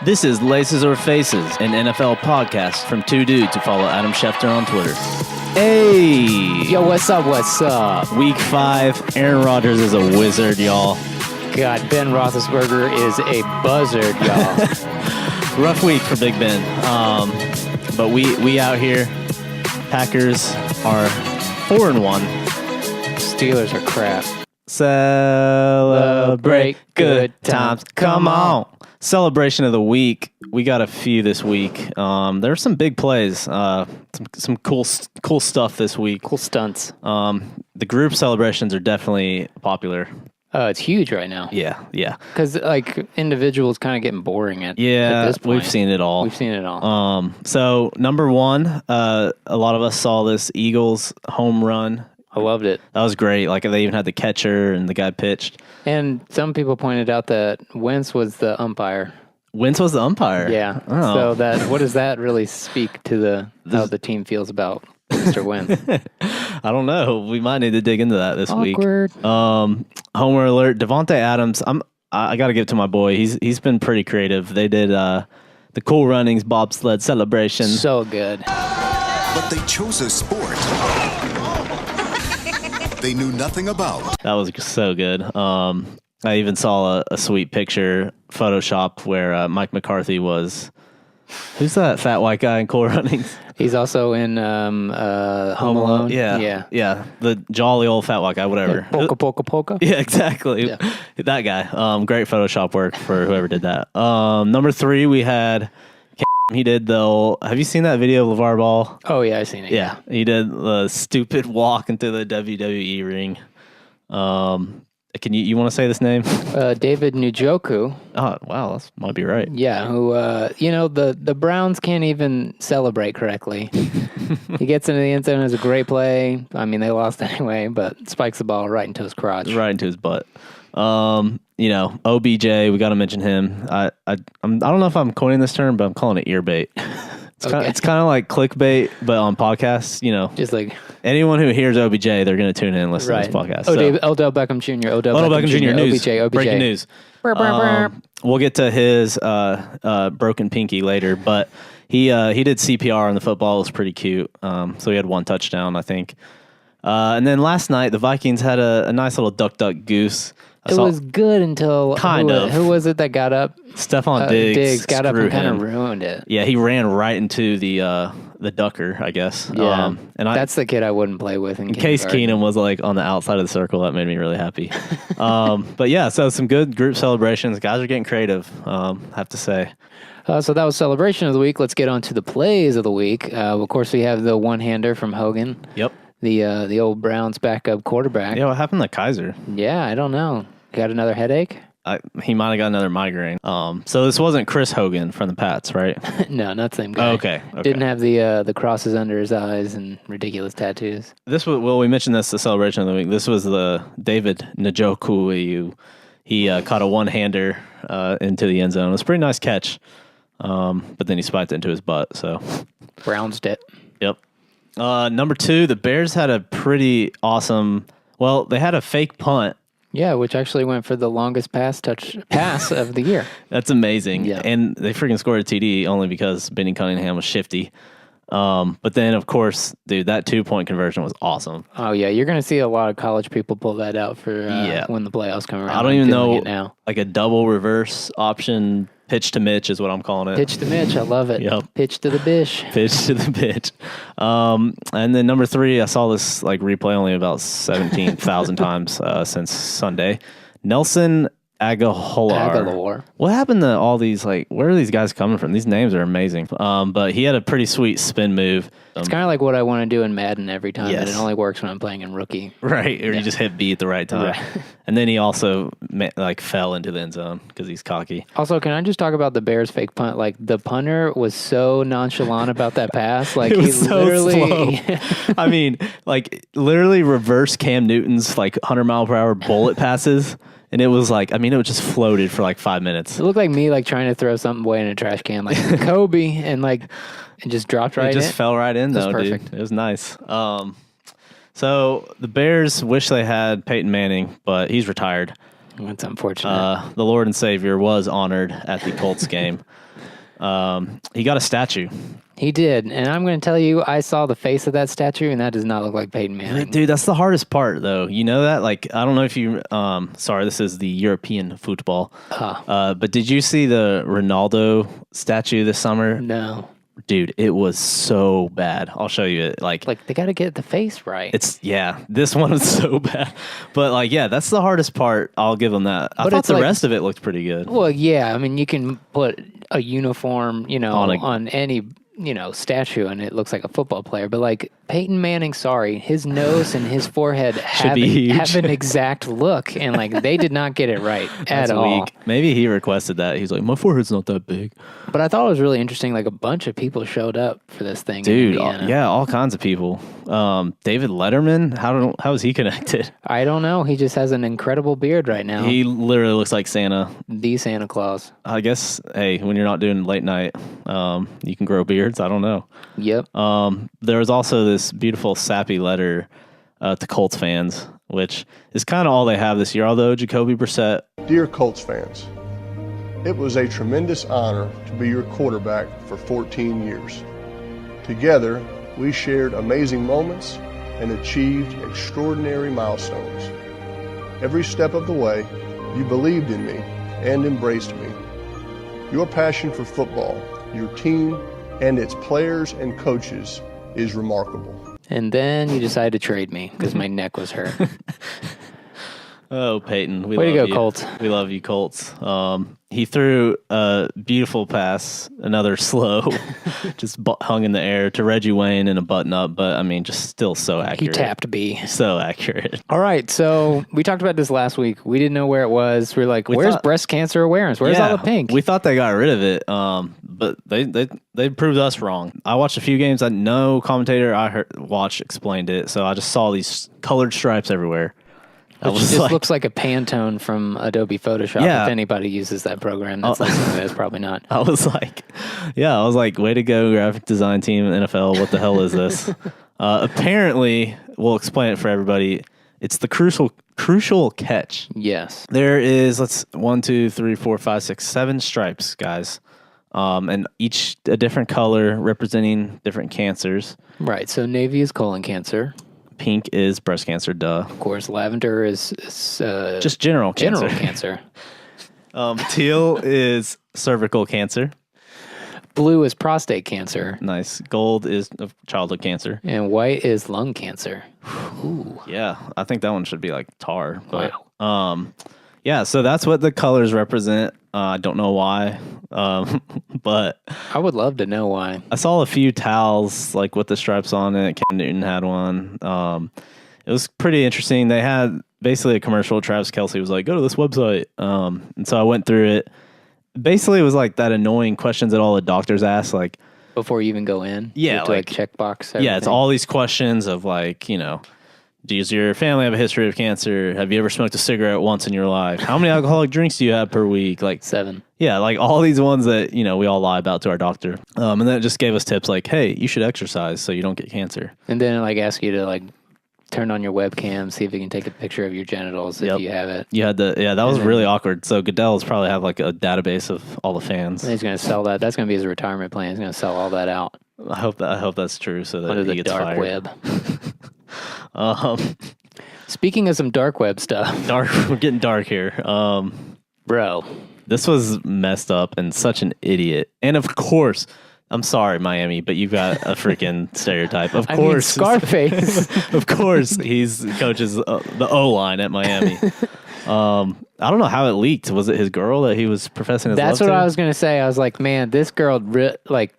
This is Laces or Faces, an NFL podcast from two dudes who follow Adam Schefter on Twitter. Hey! Yo, what's up, what's up? Week 5, Aaron Rodgers is a wizard, y'all. God, Ben Roethlisberger is a buzzard, y'all. Rough week for Big Ben. But we out here. Packers are 4-1. Steelers are crap. Celebrate good times. Come on. Celebration of the week. We got a few this week. There were some big plays. Some cool stuff this week. Cool stunts. The group celebrations are definitely popular. It's huge right now. Yeah. Because, individuals kind of getting boring at this point. We've seen it all. So, number one, a lot of us saw this Eagles home run. I loved it. That was great. Like, they even had the catcher and the guy pitched. And some people pointed out that Wentz was the umpire. Wentz was the umpire? Yeah. Oh. So, what does that really speak to how the team feels about Mr. Wentz? I don't know. We might need to dig into that this week. Awkward. Homer alert. Devontae Adams. I got to give it to my boy. He's been pretty creative. They did the Cool Runnings bobsled celebration. So good. But they chose a sport they knew nothing about. That was so good. I even saw a sweet picture Photoshop where Mike McCarthy was. Who's that fat white guy in Cool Runnings? He's also in Home Alone. Yeah. The jolly old fat white guy, whatever. Polka. Yeah, exactly. Yeah. That guy. Great Photoshop work for whoever did that. Number 3, we had. He did have you seen that video of LeVar Ball? Oh yeah, I've seen it. Yeah. He did the stupid walk into the WWE ring. Can you want to say this name? David Njoku. Oh wow, that might be right. Yeah, who the Browns can't even celebrate correctly. He gets into the end zone, has a great play. I mean, they lost anyway, but spikes the ball right into his crotch, right into his butt. OBJ, we got to mention him. I don't know if I'm coining this term, but I'm calling it ear bait. It's kind of like clickbait, but on podcasts, just like anyone who hears OBJ, they're going to tune in and listen to this podcast. Odell Beckham Jr. Odell Beckham Jr. News. OBJ. Breaking news. We'll get to his broken pinky later, but he did CPR on the football. It was pretty cute. So he had 1 touchdown, I think. And then last night, the Vikings had a nice little duck goose. It was good until who was it that got up? Stephon Diggs got up and kind of ruined it. Yeah, he ran right into the ducker, I guess. Yeah, that's the kid I wouldn't play with. In Case Keenum was like on the outside of the circle. That made me really happy. But yeah, so some good group celebrations. Guys are getting creative, I have to say. So that was celebration of the week. Let's get on to the plays of the week. Of course, we have the one-hander from Hogan. Yep. The old Browns backup quarterback. Yeah, what happened to Kaiser? Yeah, I don't know. Got another headache? He might have got another migraine. So this wasn't Chris Hogan from the Pats, right? No, not the same guy. Okay. Didn't have the crosses under his eyes and ridiculous tattoos. We mentioned this, the celebration of the week. This was the David Njoku. He caught a one-hander into the end zone. It was a pretty nice catch, but then he spiked it into his butt. So Browns it. Yep. Number 2, the Bears had a pretty awesome. Well, they had a fake punt. Yeah, which actually went for the longest pass of the year. That's amazing. Yeah. And they freaking scored a TD only because Benny Cunningham was shifty. But then, of course, dude, that 2-point conversion was awesome. Oh, yeah. You're going to see a lot of college people pull that out for when the playoffs come around. I don't even know. Now. Like a double reverse option pitch to Mitch is what I'm calling it. Pitch to Mitch. I love it. Yep. Pitch to the bish. Pitch to the bitch. And then number 3, I saw this replay only about 17,000 times since Sunday. Nelson Aguilar. What happened to all these, where are these guys coming from? These names are amazing. But he had a pretty sweet spin move. It's kind of like what I want to do in Madden every time, and it only works when I'm playing in rookie. Right, or you just hit B at the right time. Right. And then he also fell into the end zone because he's cocky. Also, can I just talk about the Bears fake punt? The punter was so nonchalant about that pass. It was so slow. I mean, literally reverse Cam Newton's 100-mile-per-hour bullet passes. And it was it just floated for 5 minutes. It looked like me trying to throw something away in a trash can, Kobe, and it just dropped right in. It just fell right in, though, dude. It was nice. So the Bears wish they had Peyton Manning, but he's retired. That's unfortunate. The Lord and Savior was honored at the Colts game. He got a statue. He did, and I'm going to tell you, I saw the face of that statue, and that does not look like Peyton Manning. Dude, that's the hardest part, though. You know that? Like, I don't know if you... sorry, this is the European football. But did you see the Ronaldo statue this summer? No. Dude, it was so bad. I'll show you it. Like they got to get the face right. This one was so bad. But, like, yeah, that's the hardest part. I'll give them that. I thought the rest of it looked pretty good. Well, yeah. I mean, you can put a uniform, on any... statue, and it looks like a football player. But like Peyton Manning, his nose and his forehead have an exact look, and like they did not get it right at all. Weak. Maybe he requested that. He's like, my forehead's not that big. But I thought it was really interesting. Like a bunch of people showed up for this thing. Dude, all kinds of people. David Letterman, how is he connected? I don't know. He just has an incredible beard right now. He literally looks like Santa. The Santa Claus. I guess, hey, when you're not doing late night, you can grow beards. I don't know. Yep. There was also this beautiful sappy letter to Colts fans, which is kind of all they have this year, although Jacoby Brissett. Dear Colts fans, it was a tremendous honor to be your quarterback for 14 years. Together, we shared amazing moments and achieved extraordinary milestones. Every step of the way, you believed in me and embraced me. Your passion for football, your team, and its players and coaches is remarkable. And then you decided to trade me because my neck was hurt. Oh, Peyton, way to go, Colts. We love you, Colts. He threw a beautiful pass, another slow, just hung in the air to Reggie Wayne in a button-up, but, I mean, just still so accurate. He tapped B. So accurate. All right, so we talked about this last week. We didn't know where it was. We were like, where's breast cancer awareness? Where's all the pink? We thought they got rid of it, but they proved us wrong. I watched a few games that no commentator I watched explained it, so I just saw these colored stripes everywhere. It just looks like a Pantone from Adobe Photoshop. Yeah. If anybody uses that program that's listening to this, probably not. I was like, way to go, graphic design team, NFL. What the hell is this? Apparently, we'll explain it for everybody. It's the crucial catch. Yes. There is, 1, 2, 3, 4, 5, 6, 7 stripes, guys. And each a different color representing different cancers. Right. So navy is colon cancer. Pink is breast cancer, duh. Of course, lavender is just general cancer. Teal is cervical cancer. Blue is prostate cancer. Nice. Gold is childhood cancer. And white is lung cancer. Ooh. Yeah, I think that one should be like tar. But, wow. Yeah, so that's what the colors represent. I don't know why, but I would love to know why. I saw a few towels like with the stripes on it. Cam Newton had one. It was pretty interesting. They had basically a commercial. Travis Kelce was like, "Go to this website," and so I went through it. Basically, it was like that annoying questions that all the doctors ask, like before you even go in. Yeah, you have to, like checkbox. Everything. Yeah, it's all these questions of like, does your family have a history of cancer? Have you ever smoked a cigarette once in your life? How many alcoholic drinks do you have per week? Like 7. Yeah, like all these ones that, we all lie about to our doctor. And then it just gave us tips like, hey, you should exercise so you don't get cancer. And then it ask you to turn on your webcam, see if you can take a picture of your genitals if you have it. You had that was really awkward. So Goodell's probably have a database of all the fans. And he's going to sell that. That's going to be his retirement plan. He's going to sell all that out. I hope that's true so that he gets dark fired. Web. Speaking of some dark web stuff. We're getting dark here. Bro. This was messed up and such an idiot. And of course, I'm sorry, Miami, but you've got a freaking stereotype. Of course. Scarface. Of course, he's coaches the O-line at Miami. I don't know how it leaked. Was it his girl that he was professing his love to? That's what I was going to say. I was like, man, this girl,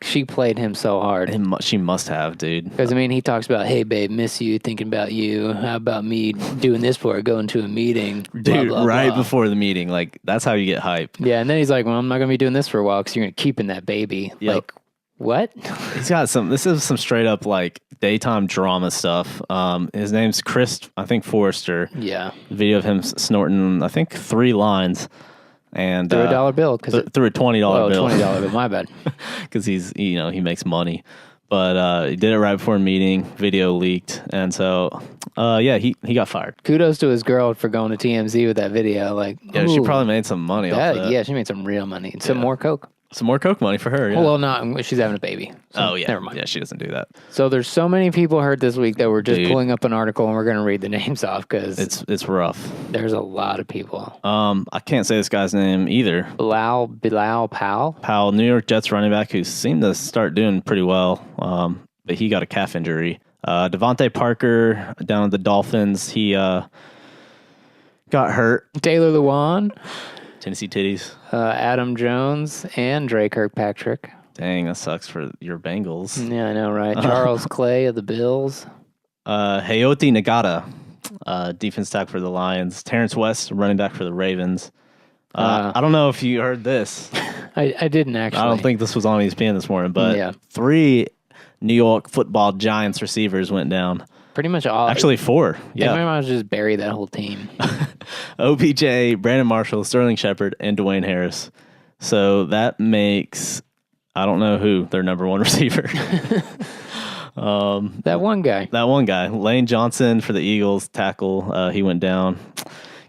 she played him so hard. She must have, dude. Because, he talks about, hey, babe, miss you, thinking about you. How about me doing this for her, going to a meeting? Dude, blah, blah, right blah. before the meeting. That's how you get hype. Yeah, and then he's like, well, I'm not going to be doing this for a while because you're going to keep in that baby. Yep. What? He's got this is some straight up daytime drama stuff. His name's Chris, I think Forrester. Yeah. Video of him snorting, I think 3 lines. And through a dollar bill. Through a $20 bill. $20 bill, my bad. Because he's, he makes money. But he did it right before a meeting. Video leaked. And so, he got fired. Kudos to his girl for going to TMZ with that video. She probably made some money off that. Yeah, she made some real money. Some more coke. Some more Coke money for her. Yeah. Well, not. She's having a baby. So never mind. Yeah, she doesn't do that. So there's so many people hurt this week that we're just pulling up an article and we're going to read the names off because it's rough. There's a lot of people. I can't say this guy's name either. Bilal Powell. Powell, New York Jets running back who seemed to start doing pretty well, but he got a calf injury. Devontae Parker down at the Dolphins, he got hurt. Taylor Lewan. Tennessee Titties. Adam Jones and Dre Kirkpatrick. Dang, that sucks for your Bengals. Yeah, I know, right? Charles Clay of the Bills. Hayoti Nagata, defense tackle for the Lions. Terrence West, running back for the Ravens. I don't know if you heard this. I didn't actually. I don't think this was on ESPN this morning, but 3 New York Football Giants receivers went down. Pretty much all. Actually, 4. Yeah. They might as well just bury that whole team. OBJ, Brandon Marshall, Sterling Shepard, and Dwayne Harris. So that makes, I don't know who, their number 1 receiver. That one guy. Lane Johnson for the Eagles, tackle. He went down.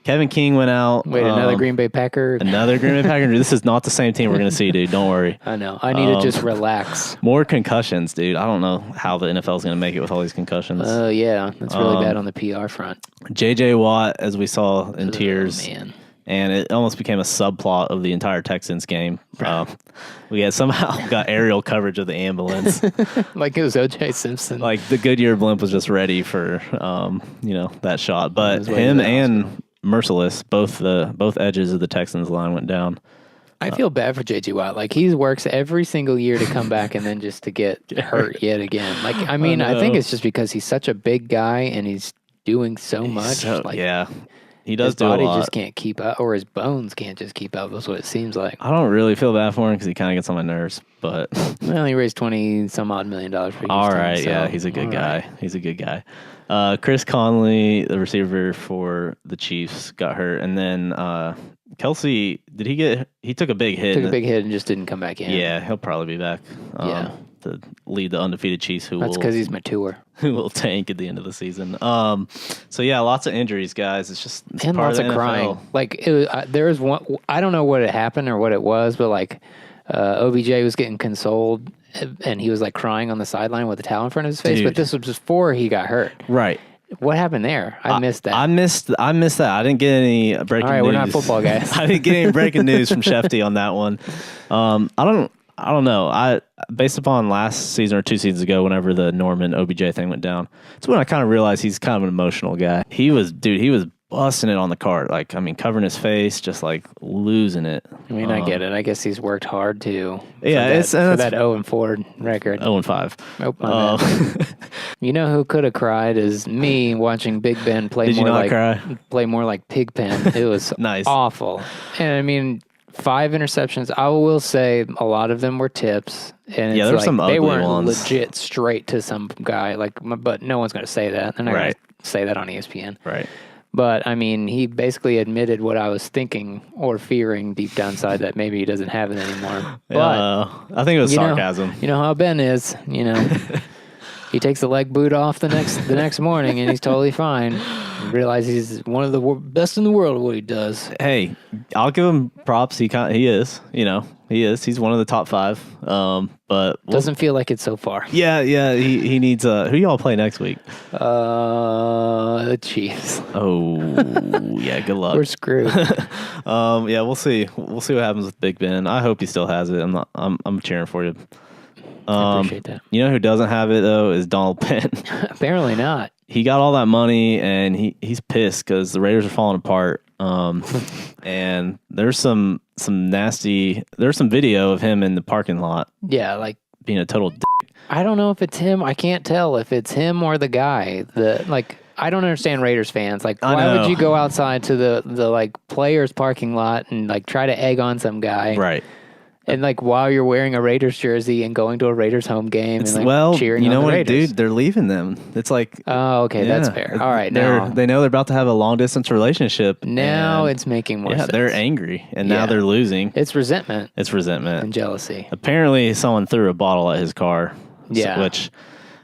Kevin King went out. Wait, another Green Bay Packer? Another Green Bay Packer? This is not the same team we're going to see, dude. Don't worry. I know. I need to just relax. More concussions, dude. I don't know how the NFL is going to make it with all these concussions. Yeah. That's really bad on the PR front. J.J. Watt, as we saw in tears. Man. And it almost became a subplot of the entire Texans game. We had somehow got aerial coverage of the ambulance. Like it was O.J. Simpson. Like the Goodyear blimp was just ready for, that shot. But him and Merciless, both edges of the Texans line went down. I feel bad for J.J. Watt. Like he works every single year to come back and then just to get hurt yet again. Like, I mean, I think it's just because he's such a big guy and he's doing so much. He does do a lot. His body just can't keep up, or his bones can't just keep up. That's what it seems like. I don't really feel bad for him because he kind of gets on my nerves. But well, he raised $20-some-odd million for Houston. All right, so, he's a good guy. Right. He's a good guy. Chris Conley, the receiver for the Chiefs, got hurt, and then Kelsey, he took a big hit. Took a big hit and just didn't come back in. Yeah, he'll probably be back. To lead the undefeated Chiefs, that's because he's mature. Who will tank at the end of the season. So yeah, lots of injuries, guys. It's and part lots of NFL. Crying. Like it was, there was one. I don't know what had happened or what it was, but like OBJ was getting consoled, and he was like crying on the sideline with a towel in front of his face. Dude. But this was before he got hurt. Right. What happened there? I missed that. I missed that. I didn't get any breaking news. All right, we're not football guys. I didn't get any breaking news from Shefty on that one. I don't know. Based upon last season or 2 seasons ago, whenever the Norman OBJ thing went down, it's when I kind of realized he's kind of an emotional guy. He was busting it on the cart. Like, I mean, covering his face, just like losing it. I mean, I get it. I guess he's worked hard too. Yeah, for that 0-4 record. 0-5. Oh, my bad. You know who could have cried is me watching Big Ben play more like Pigpen. It was nice. Awful. And I mean, 5 interceptions. I will say a lot of them were tips, and there were some ugly ones. They weren't legit straight to some guy. But no one's going to say that. They're not going to say that on ESPN. Right. But I mean, he basically admitted what I was thinking or fearing deep down inside, that maybe he doesn't have it anymore. But I think it was sarcasm. You know how Ben is. You know, he takes the leg boot off the next morning, and he's totally fine. Realize he's one of the best in the world at what he does. Hey, I'll give him props. He is. You know, he is. He's one of the top 5. But doesn't feel like it so far. Yeah. He needs. Who y'all play next week? The Chiefs. Oh, yeah. Good luck. We're screwed. Yeah, we'll see. We'll see what happens with Big Ben. I hope he still has it. I'm cheering for you. I appreciate that. You know who doesn't have it though is Donald Penn. Apparently not. He got all that money and he's pissed because the Raiders are falling apart. And there's some video of him in the parking lot. Yeah, like being a total dick. I don't know if it's him. I can't tell if it's him or the guy. I don't understand Raiders fans. Like, why would you go outside to the like players parking lot and like try to egg on some guy? Right. And like while you're wearing a Raiders jersey and going to a Raiders home game and like cheering on the Raiders. Dude, they're leaving them. It's like, oh, okay, that's fair. All right, they know they're about to have a long distance relationship. Now it's making more sense. Yeah, they're angry and now they're losing. It's resentment. And jealousy. Apparently, someone threw a bottle at his car. Yeah, which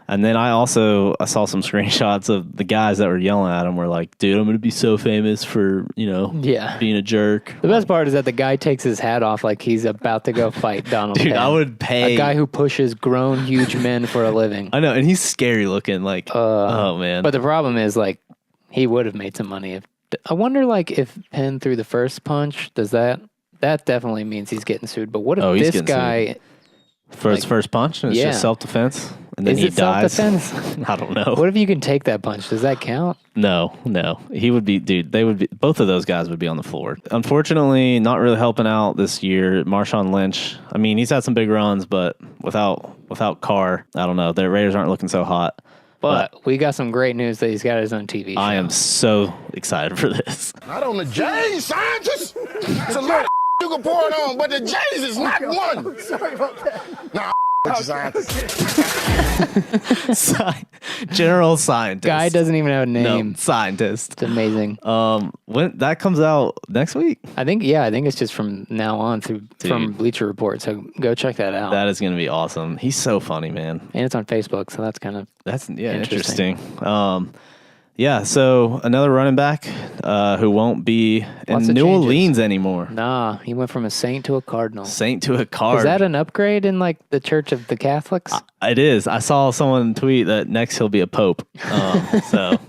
And then I saw some screenshots of the guys that were yelling at him were like, dude, I'm going to be so famous for, being a jerk. The best part is that the guy takes his hat off like he's about to go fight Donald Dude, Penn. I would pay. A guy who pushes grown, huge men for a living. I know, and he's scary looking. Like, oh, man. But the problem is, like, he would have made some money. I wonder, like, if Penn threw the first punch, does that definitely means he's getting sued. But what if this guy... Sued. For his first punch? And it's just self-defense? And then he dies? Self-defense? I don't know. What if you can take that punch? Does that count? No. He would be, dude, both of those guys would be on the floor. Unfortunately, not really helping out this year. Marshawn Lynch, I mean, he's had some big runs, but without Carr, I don't know. The Raiders aren't looking so hot. But we got some great news that he's got his own TV show. I am so excited for this. Not on the Jays, scientists. It's a lot of you can pour it on, but the Jays is not one. Sorry about that. Nah, scientists. General scientist. Guy doesn't even have a name. No, scientist. It's amazing. When that comes out next week? I think it's just from now on from Bleacher Report. So go check that out. That is going to be awesome. He's so funny, man. And it's on Facebook, so that's kind of interesting. Yeah, so another running back who won't be in New Orleans anymore. Nah, he went from a Saint to a Cardinal. Saint to a Card. Is that an upgrade in like the Church of the Catholics? It is. I saw someone tweet that next he'll be a pope. So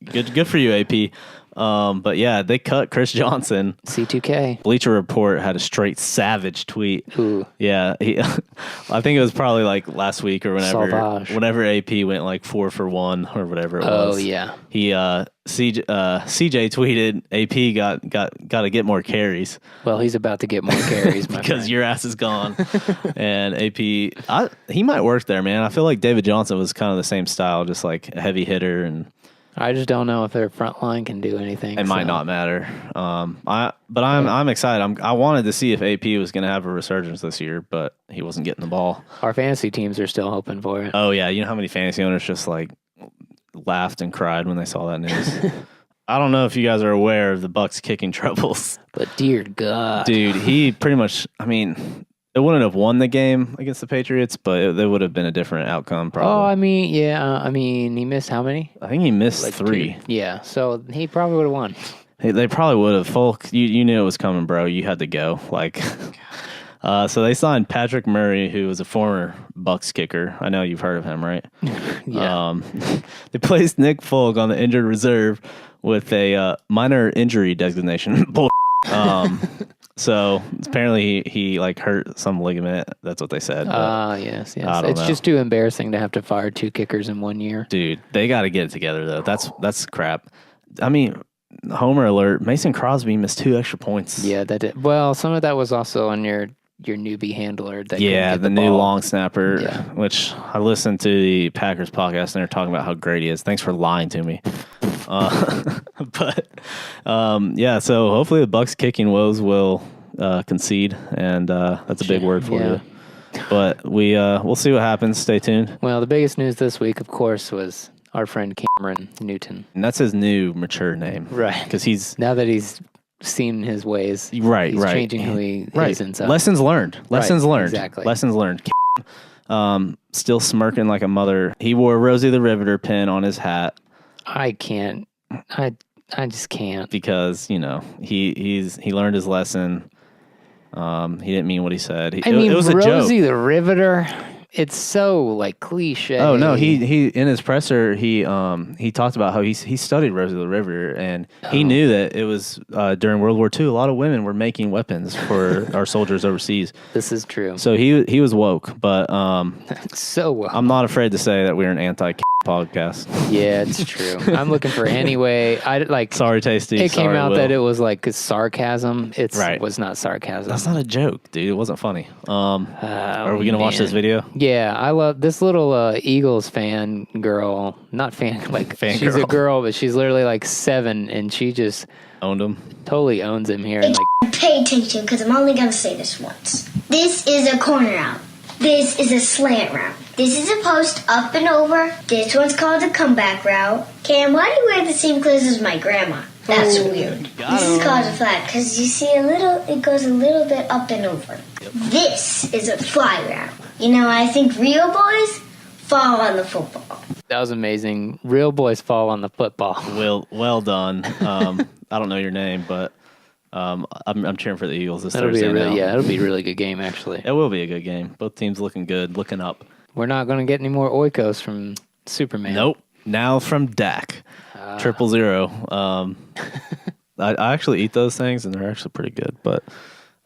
good for you, AP. But yeah, they cut Chris Johnson. C2K. Bleacher Report had a straight savage tweet. Ooh. Yeah, I think it was probably like last week or whenever AP went like 4 for 1 or whatever it was. Oh yeah. He CJ tweeted AP got to get more carries. Well, he's about to get more carries because your ass is gone. And AP, he might work there, man. I feel like David Johnson was kind of the same style, just like a heavy hitter and. I just don't know if their front line can do anything. It might not matter. I'm excited. I wanted to see if AP was going to have a resurgence this year, but he wasn't getting the ball. Our fantasy teams are still hoping for it. Oh yeah, you know how many fantasy owners just like laughed and cried when they saw that news. I don't know if you guys are aware of the Bucs kicking troubles, but dear God, dude, he pretty much. I mean. They wouldn't have won the game against the Patriots, but there would have been a different outcome, probably. Oh, I mean, yeah. He missed how many? I think he missed like 3. 2. Yeah, so he probably would have won. They probably would have. Folk, you knew it was coming, bro. You had to go. Like, so they signed Patrick Murray, who was a former Bucs kicker. I know you've heard of him, right? Yeah. They placed Nick Folk on the injured reserve with a minor injury designation. So apparently he like hurt some ligament. That's what they said. Yes. It's just too embarrassing to have to fire 2 kickers in 1 year. Dude, they got to get it together though. That's crap. I mean, homer alert. Mason Crosby missed 2 extra points. Yeah, that did. Well, some of that was also on your newbie handler. That the new long snapper. Yeah. Which I listened to the Packers podcast and they're talking about how great he is. Thanks for lying to me. So hopefully the Bucs kicking woes will concede, and that's a big word for you. But we'll see what happens. Stay tuned. Well, the biggest news this week, of course, was our friend Cameron Newton. And that's his new mature name. Right. Because now that he's seen his ways. Right, he's changing who he is inside. Lessons learned. Exactly. Lessons learned. Still smirking like a mother. He wore Rosie the Riveter pin on his hat. I can't. I just can't. Because, he learned his lesson. He didn't mean what he said. It was a joke. Rosie the Riveter. It's so like cliche. Oh no, he in his presser he talked about how he studied Rosie the Riveter and he knew that it was during World War II a lot of women were making weapons for our soldiers overseas. This is true. So he was woke, but so woke. I'm not afraid to say that we're an anti podcast. Yeah, it's true. I'm looking for any way. Sorry, Tasty. It came out that it was like sarcasm. It was not sarcasm. That's not a joke, dude. It wasn't funny. Are we gonna watch this video? Yeah, I love this little Eagles fan girl. Not fan, she's a girl, but she's literally like 7, and she just owned him. Totally owns him here. And pay attention, because I'm only gonna say this once. This is a corner route. This is a slant route. This is a post up and over. This one's called a comeback route. Cam, why do you wear the same clothes as my grandma? That's weird. This is called a flat because you see it goes a little bit up and over. Yep. This is a fly route. I think real boys fall on the football. That was amazing. Real boys fall on the football. Well done. I don't know your name, but I'm cheering for the Eagles this That'll Thursday. it'll be a really good game, actually. It will be a good game. Both teams looking good, looking up. We're not going to get any more oikos from Superman. Nope. Now from Dak. 000. I actually eat those things, and they're actually pretty good, but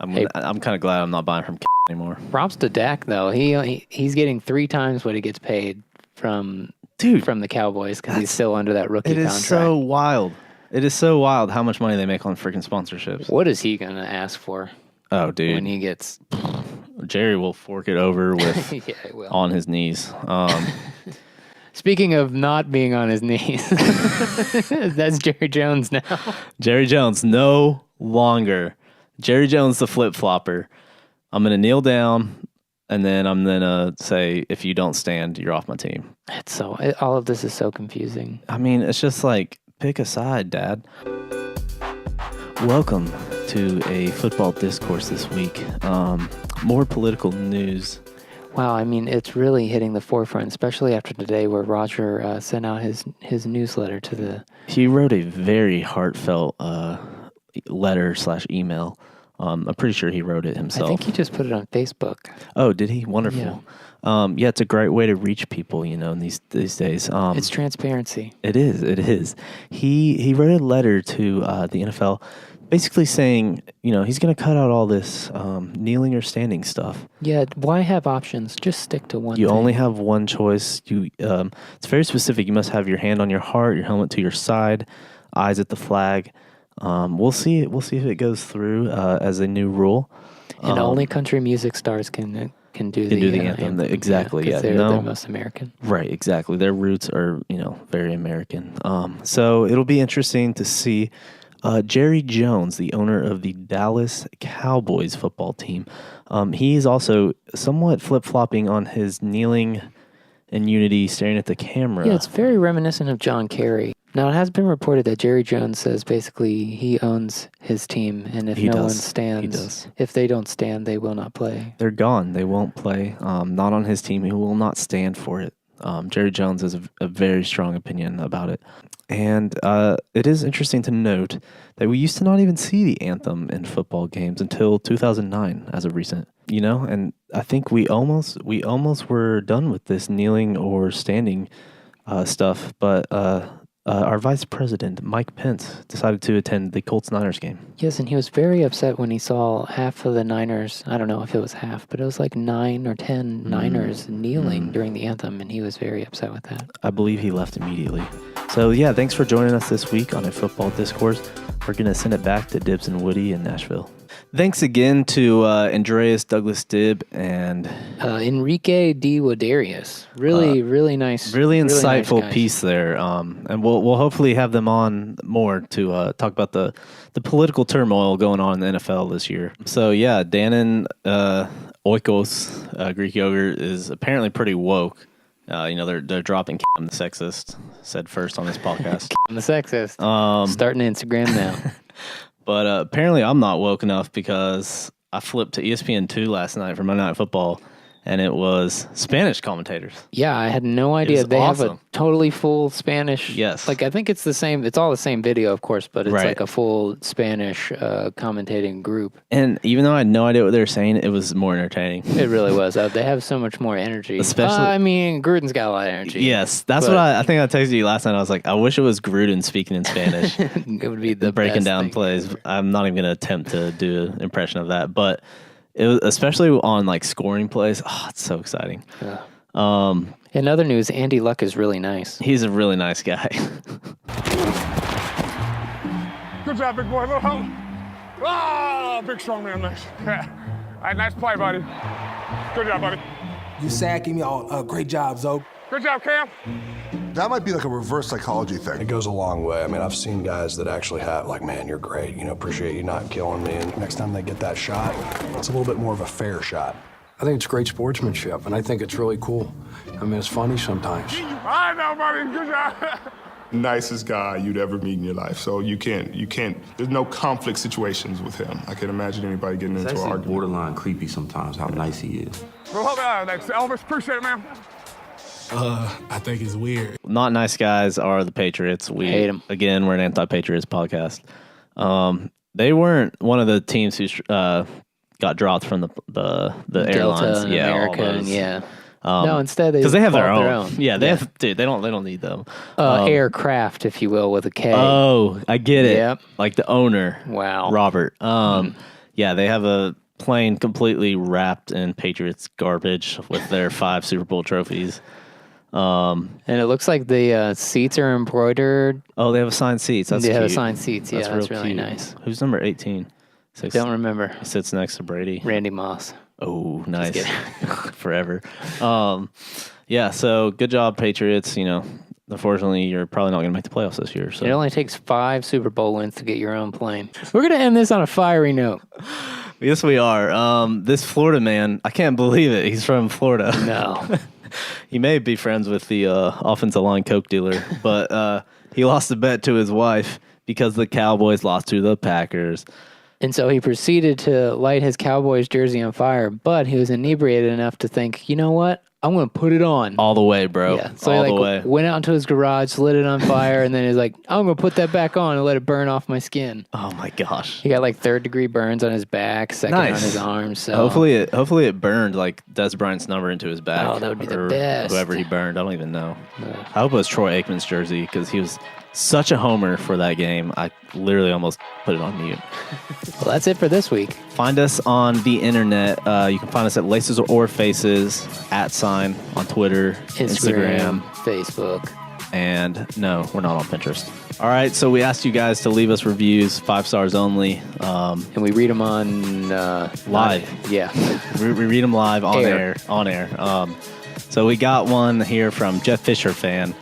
I'm kind of glad I'm not buying from anymore. Props to Dak, though. He's getting 3 times what he gets paid from the Cowboys because he's still under that rookie contract. It is so wild. It is so wild how much money they make on freaking sponsorships. What is he going to ask for? Oh, dude. When he gets... Jerry will fork it over with yeah, he will. On his knees. Speaking of not being on his knees, that's Jerry Jones now. Jerry Jones, no longer. Jerry Jones, the flip-flopper. I'm going to kneel down, and then I'm going to say, if you don't stand, you're off my team. All of this is so confusing. I mean, it's just like, pick a side, Dad. Welcome to a football discourse this week. More political news. Wow, I mean, it's really hitting the forefront, especially after today where Roger sent out his newsletter to the... He wrote a very heartfelt letter/email. I'm pretty sure he wrote it himself. I think he just put it on Facebook. Oh, did he? Wonderful. Yeah, it's a great way to reach people, in these days. It's transparency. It is. He wrote a letter to the NFL basically saying, he's going to cut out all this kneeling or standing stuff. Yeah, why have options? Just stick to one You thing. only have one choice. It's very specific. You must have your hand on your heart, your helmet to your side, eyes at the flag. We'll see if it goes through as a new rule. And only country music stars can do the anthem. Exactly. Yeah, they're most American. Right. Exactly. Their roots are very American. So it'll be interesting to see. Jerry Jones, the owner of the Dallas Cowboys football team, he's also somewhat flip-flopping on his kneeling in unity, staring at the camera. Yeah, it's very reminiscent of John Kerry. Now, it has been reported that Jerry Jones says basically he owns his team, and if one stands, if they don't stand, they will not play. They're gone. They won't play. Not on his team. He will not stand for it. Jerry Jones has a very strong opinion about it. And it is interesting to note that we used to not even see the anthem in football games until 2009 as of recent, and I think we almost were done with this kneeling or standing stuff, but our vice president, Mike Pence, decided to attend the Colts-Niners game. Yes, and he was very upset when he saw half of the Niners, I don't know if it was half, but it was like 9 or 10 Niners kneeling during the anthem, and he was very upset with that. I believe he left immediately. So, yeah, thanks for joining us this week on A Football Discourse. We're going to send it back to Dibbs and Woody in Nashville. Thanks again to Andreas Douglas Dibb and Enrique D. Wadarius. Really nice. Really insightful nice piece there. And we'll hopefully have them on more to talk about the political turmoil going on in the NFL this year. So, yeah, Dannon Oikos, Greek yogurt, is apparently pretty woke. They're dropping Cam the sexist, said first on this podcast. Cam the sexist. Starting Instagram now. But apparently I'm not woke enough because I flipped to ESPN2 last night for Monday Night Football, and it was Spanish commentators. Yeah, I had no idea. They awesome. have a totally full Spanish. Yes. I think it's the same. It's all the same video, of course, but it's like a full Spanish commentating group. And even though I had no idea what they were saying, it was more entertaining. It really was. They have so much more energy. Especially, Gruden's got a lot of energy. Yes, that's what I think I texted you last night. I was like, I wish it was Gruden speaking in Spanish. It would be the breaking down plays. Ever. I'm not even going to attempt to do an impression of that, but it was, especially on like scoring plays. Oh, it's so exciting. Yeah. In other news, Andy Luck is really nice. He's a really nice guy. Good job, big boy. Oh, big strong man, nice. All right, nice play, buddy. Good job, buddy. You sacking me. Great job, Zoe. Good job, Cam. That might be like a reverse psychology thing. It goes a long way. I mean, I've seen guys that actually have, like, man, you're great. Appreciate you not killing me. And next time they get that shot, it's a little bit more of a fair shot. I think it's great sportsmanship, and I think it's really cool. I mean, it's funny sometimes. I know, buddy. Good job. Nicest guy you'd ever meet in your life. So you can't, there's no conflict situations with him. I can't imagine anybody getting into an argument. Borderline creepy sometimes how nice he is. Well, thanks, Elvis. Appreciate it, man. I think it's weird. Not nice guys are the Patriots. We hate them. Again, we're an anti-Patriots podcast. They weren't one of the teams who got dropped from the airlines. Yeah, American. Yeah. No, instead because they have their own. Yeah, they have. Dude, they don't need them. Aircraft, if you will, with a K. Oh, I get it. Yep. Like the owner. Wow. Robert. Yeah, they have a plane completely wrapped in Patriots garbage with their 5 Super Bowl trophies. And it looks like the seats are embroidered. Oh, they have assigned seats. That's They have cute. assigned seats. Yeah, that's really cute. nice. Who's number 18? Don't remember. He sits next to Brady. Randy Moss. Oh, nice. Forever. Yeah, so good job, Patriots. You know, unfortunately, you're probably not going to make the playoffs this year. So it only takes 5 Super Bowl wins to get your own plane. We're going to end this on a fiery note. Yes, we are. This Florida man, I can't believe it. He's from Florida. No. He may be friends with the offensive line coke dealer, but he lost a bet to his wife because the Cowboys lost to the Packers. And so he proceeded to light his Cowboys jersey on fire, but he was inebriated enough to think, you know what? I'm going to put it on. All the way, bro. Yeah. So all he the way. Went out into his garage, lit it on fire, and then he's like, I'm going to put that back on and let it burn off my skin. Oh, my gosh. He got like 3rd-degree burns on his back, second on his arms. So. Hopefully it burned like Des Bryant's number into his back. Oh, that would be the best. Whoever he burned. I don't even know. I hope it was Troy Aikman's jersey because he was such a homer for that game. I literally almost put it on mute. Well, that's it for this week. Find us on the internet. You can find us at Laces or Faces, @ on Twitter, Instagram, Facebook. And no, we're not on Pinterest. All right, so we asked you guys to leave us reviews, 5 stars only. And we read them on... live. Yeah. we read them live on air. So we got one here from Jeff Fisher fan.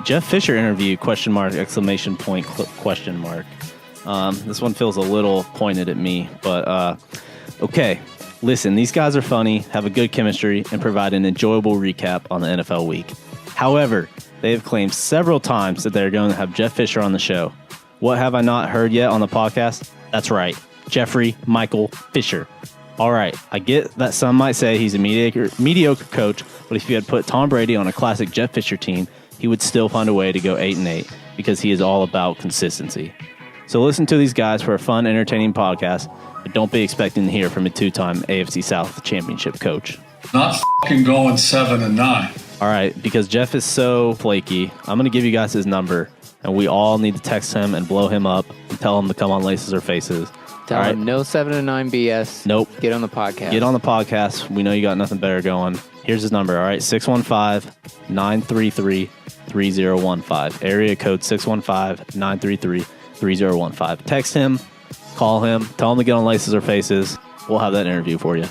Jeff Fisher interview, ? This one feels a little pointed at me, but okay. Listen, these guys are funny, have a good chemistry, and provide an enjoyable recap on the NFL week. However, they have claimed several times that they're going to have Jeff Fisher on the show. What have I not heard yet on the podcast? That's right, Jeffrey Michael Fisher. All right, I get that some might say he's a mediocre coach, but if you had put Tom Brady on a classic Jeff Fisher team, he would still find a way to go 8-8 because he is all about consistency. So listen to these guys for a fun, entertaining podcast, but don't be expecting to hear from a 2-time AFC South championship coach. Not f***ing going 7-9. All right, because Jeff is so flaky, I'm going to give you guys his number, and we all need to text him and blow him up and tell him to come on Laces or Faces. Tell him no 7-9 BS. Nope. Get on the podcast. Get on the podcast. We know you got nothing better going. Here's his number, all right? 615-933-3015. Area code 615-933-3015. Text him, call him, tell him to get on Laces or Faces. We'll have that interview for you.